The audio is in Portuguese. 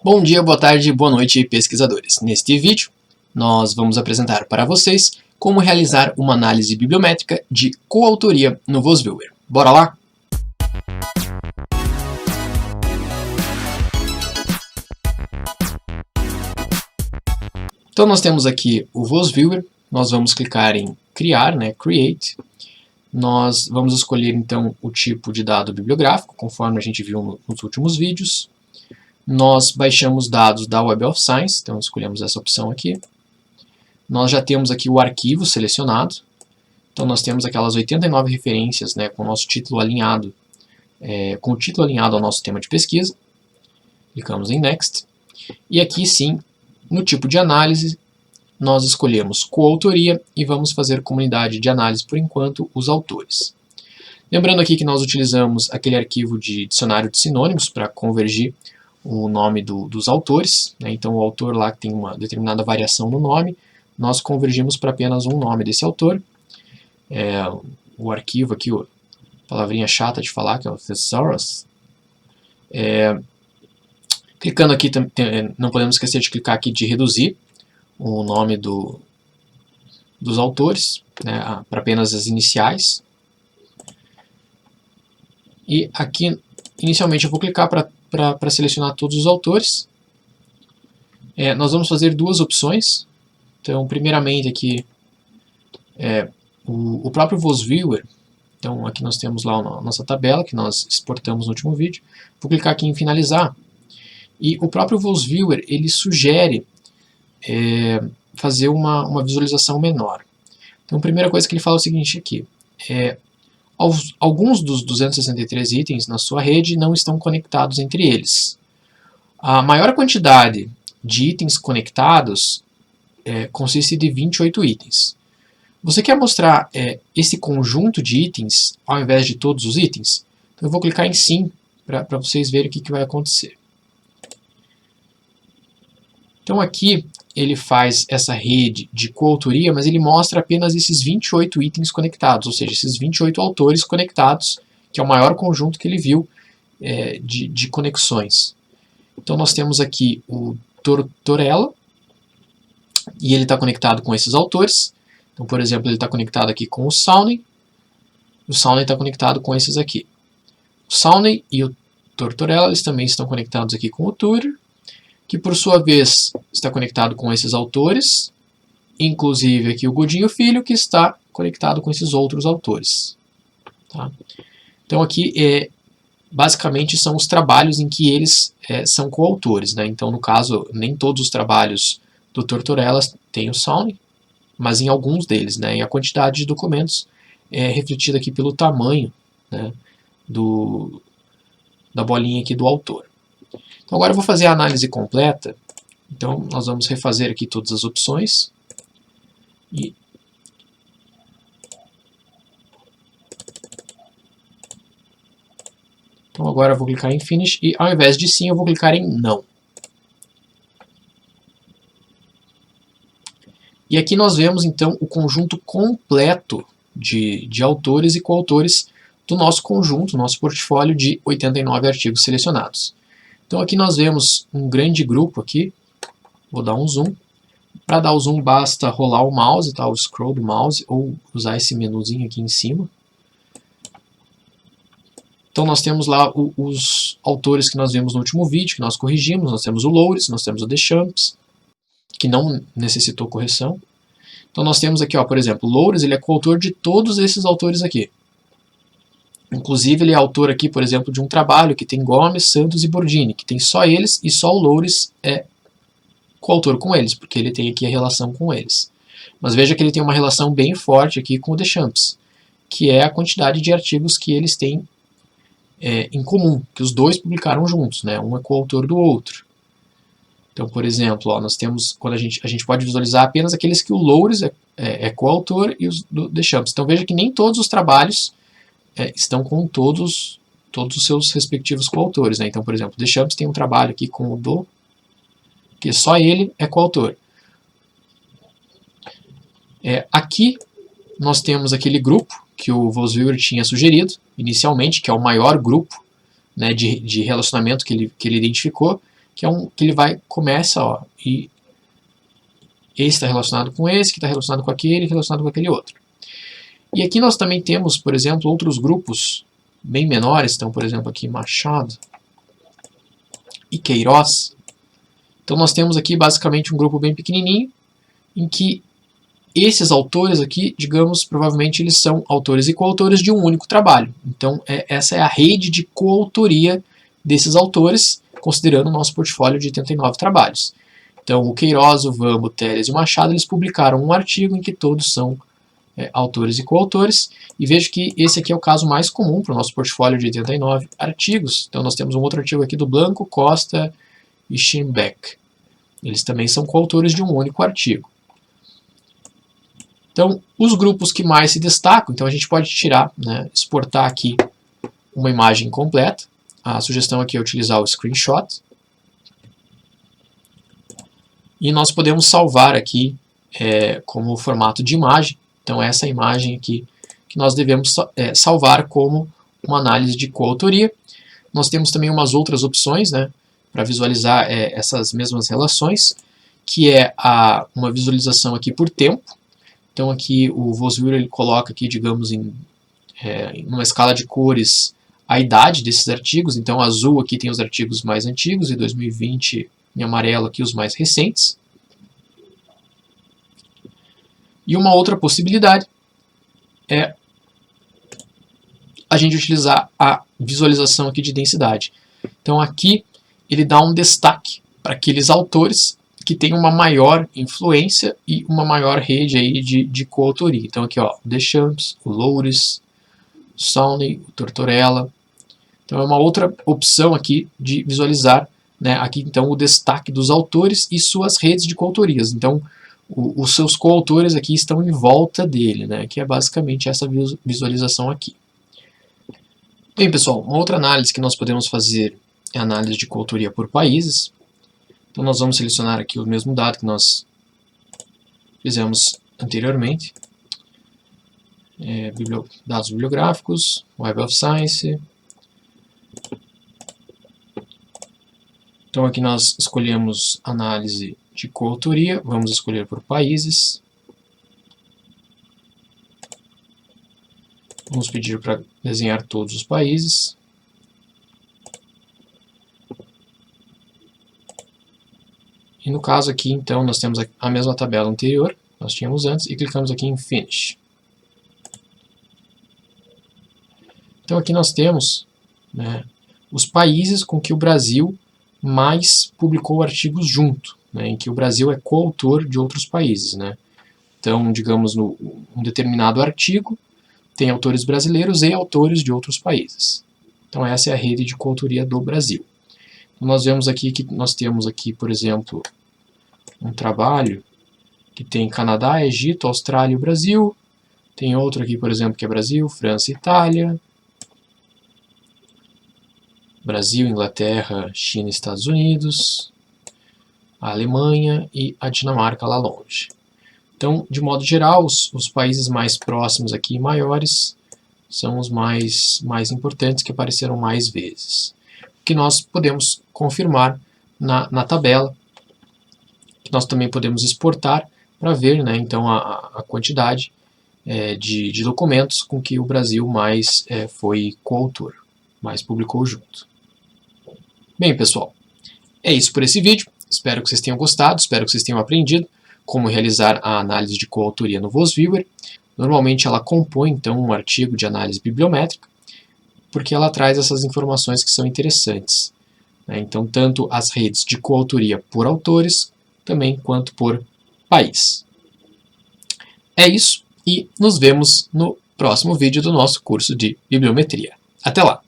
Bom dia, boa tarde, boa noite, pesquisadores. Neste vídeo, nós vamos apresentar para vocês como realizar uma análise bibliométrica de coautoria no VozViewer. Bora lá? Então nós temos aqui o VozViewer, nós vamos clicar em criar, Create. Nós vamos escolher então o tipo de dado bibliográfico, conforme a gente viu nos últimos vídeos. Nós baixamos dados da Web of Science, então escolhemos essa opção aqui. Nós já temos aqui o arquivo selecionado, então nós temos aquelas 89 referências com o nosso título alinhado, com o título alinhado ao nosso tema de pesquisa. Clicamos em Next. E aqui sim, no tipo de análise, nós escolhemos coautoria e vamos fazer comunidade de análise, por enquanto, os autores. Lembrando aqui que nós utilizamos aquele arquivo de dicionário de sinônimos para convergir o nome dos autores, então o autor lá que tem uma determinada variação no nome, nós convergimos para apenas um nome desse autor. O arquivo aqui, palavrinha chata de falar, que é o Thesaurus. Clicando aqui, não podemos esquecer de clicar aqui de reduzir o nome dos autores, para apenas as iniciais. E aqui, inicialmente, eu vou clicar para selecionar todos os autores. Nós vamos fazer duas opções. Então, primeiramente aqui, o próprio VozViewer. Então, aqui nós temos lá a nossa tabela, que nós exportamos no último vídeo. Vou clicar aqui em finalizar. E o próprio VozViewer, ele sugere fazer uma visualização menor. Então, a primeira coisa que ele fala é o seguinte aqui. Alguns dos 263 itens na sua rede não estão conectados entre eles. A maior quantidade de itens conectados consiste de 28 itens. Você quer mostrar esse conjunto de itens ao invés de todos os itens? Então eu vou clicar em Sim para vocês verem o que vai acontecer. Então aqui ele faz essa rede de coautoria, mas ele mostra apenas esses 28 itens conectados, ou seja, esses 28 autores conectados, que é o maior conjunto que ele viu de conexões. Então nós temos aqui o Tortorella, e ele está conectado com esses autores. Então, por exemplo, ele está conectado aqui com o Sawney está conectado com esses aqui. O Sawney e o Tortorella, eles também estão conectados aqui com o Tudor, que por sua vez está conectado com esses autores, inclusive aqui o Godinho Filho, que está conectado com esses outros autores. Tá? Então aqui basicamente são os trabalhos em que eles são coautores. Então no caso, nem todos os trabalhos do Tortorella têm o Sawney, mas em alguns deles, e a quantidade de documentos é refletida aqui pelo tamanho da bolinha aqui do autor. Então agora eu vou fazer a análise completa. Então nós vamos refazer aqui todas as opções. Então agora eu vou clicar em Finish e ao invés de Sim eu vou clicar em Não. E aqui nós vemos então o conjunto completo de autores e coautores do nosso conjunto, nosso portfólio de 89 artigos selecionados. Então aqui nós vemos um grande grupo aqui, vou dar um zoom. Para dar o zoom basta rolar o mouse, o scroll do mouse, ou usar esse menuzinho aqui em cima. Então nós temos lá os autores que nós vimos no último vídeo, que nós corrigimos. Nós temos o Loures, nós temos o Deschamps, que não necessitou correção. Então nós temos aqui, por exemplo, o Loures, ele é coautor de todos esses autores aqui. Inclusive ele é autor aqui, por exemplo, de um trabalho que tem Gomes, Santos e Bordini, que tem só eles e só o Loures é coautor com eles, porque ele tem aqui a relação com eles. Mas veja que ele tem uma relação bem forte aqui com o Deschamps, que é a quantidade de artigos que eles têm em comum, que os dois publicaram juntos, um é coautor do outro. Então, por exemplo, nós temos, quando a gente pode visualizar apenas aqueles que o Loures é coautor e os do Deschamps. Então veja que nem todos os trabalhos estão com todos os seus respectivos coautores. Então, por exemplo, Deschamps tem um trabalho aqui com o Do, que só ele é coautor. Aqui nós temos aquele grupo que o VozViewer tinha sugerido inicialmente, que é o maior grupo de relacionamento que ele identificou, que ele começa, ó, e esse está relacionado com esse, que está relacionado com aquele, relacionado com aquele outro. E aqui nós também temos, por exemplo, outros grupos bem menores, então, por exemplo, aqui Machado e Queiroz. Então nós temos aqui basicamente um grupo bem pequenininho, em que esses autores aqui, digamos, provavelmente eles são autores e coautores de um único trabalho. Então essa é a rede de coautoria desses autores, considerando o nosso portfólio de 89 trabalhos. Então o Queiroz, o Vambo, o Telles e o Machado, eles publicaram um artigo em que todos são autores e coautores, e vejo que esse aqui é o caso mais comum para o nosso portfólio de 89 artigos. Então nós temos um outro artigo aqui do Blanco, Costa e Schimbeck. Eles também são coautores de um único artigo. Então, os grupos que mais se destacam, então a gente pode tirar, né, exportar aqui uma imagem completa. A sugestão aqui é utilizar o screenshot. E nós podemos salvar aqui como formato de imagem. Então essa imagem aqui que nós devemos salvar como uma análise de coautoria. Nós temos também umas outras opções, né, para visualizar essas mesmas relações, que é uma visualização aqui por tempo. Então aqui o VozViewer ele coloca aqui, digamos, em uma escala de cores a idade desses artigos. Então azul aqui tem os artigos mais antigos e 2020 em amarelo aqui os mais recentes. E uma outra possibilidade é a gente utilizar a visualização aqui de densidade. Então aqui ele dá um destaque para aqueles autores que têm uma maior influência e uma maior rede aí de coautoria. Então aqui, ó, Deschamps, o Loures, o Sawney, o Tortorella. Então é uma outra opção aqui de visualizar, né, aqui então o destaque dos autores e suas redes de coautorias. Então os seus coautores aqui estão em volta dele, né, que é basicamente essa visualização aqui. Bem, pessoal, uma outra análise que nós podemos fazer é a análise de coautoria por países. Então nós vamos selecionar aqui o mesmo dado que nós fizemos anteriormente. Dados bibliográficos, Web of Science. Então aqui nós escolhemos análise de coautoria, vamos escolher por países. Vamos pedir para desenhar todos os países. E no caso aqui, então, nós temos a mesma tabela anterior, nós tínhamos antes, e clicamos aqui em Finish. Então aqui nós temos, né, os países com que o Brasil mais publicou artigos junto, né, em que o Brasil é coautor de outros países, né. Então, digamos, um determinado artigo tem autores brasileiros e autores de outros países. Então essa é a rede de coautoria do Brasil. Então, nós vemos aqui que nós temos aqui, por exemplo, um trabalho que tem Canadá, Egito, Austrália e o Brasil. Tem outro aqui, por exemplo, que é Brasil, França e Itália. Brasil, Inglaterra, China e Estados Unidos, a Alemanha e a Dinamarca lá longe. Então, de modo geral, os países mais próximos aqui e maiores são os mais importantes, que apareceram mais vezes. O que nós podemos confirmar na tabela, que nós também podemos exportar para ver, né, então, a quantidade de documentos com que o Brasil mais foi coautor, mais publicou junto. Bem, pessoal, é isso por esse vídeo. Espero que vocês tenham gostado, espero que vocês tenham aprendido como realizar a análise de coautoria no VozViewer. Normalmente ela compõe, então, um artigo de análise bibliométrica, porque ela traz essas informações que são interessantes, né? Então, tanto as redes de coautoria por autores, também quanto por país. É isso, e nos vemos no próximo vídeo do nosso curso de bibliometria. Até lá!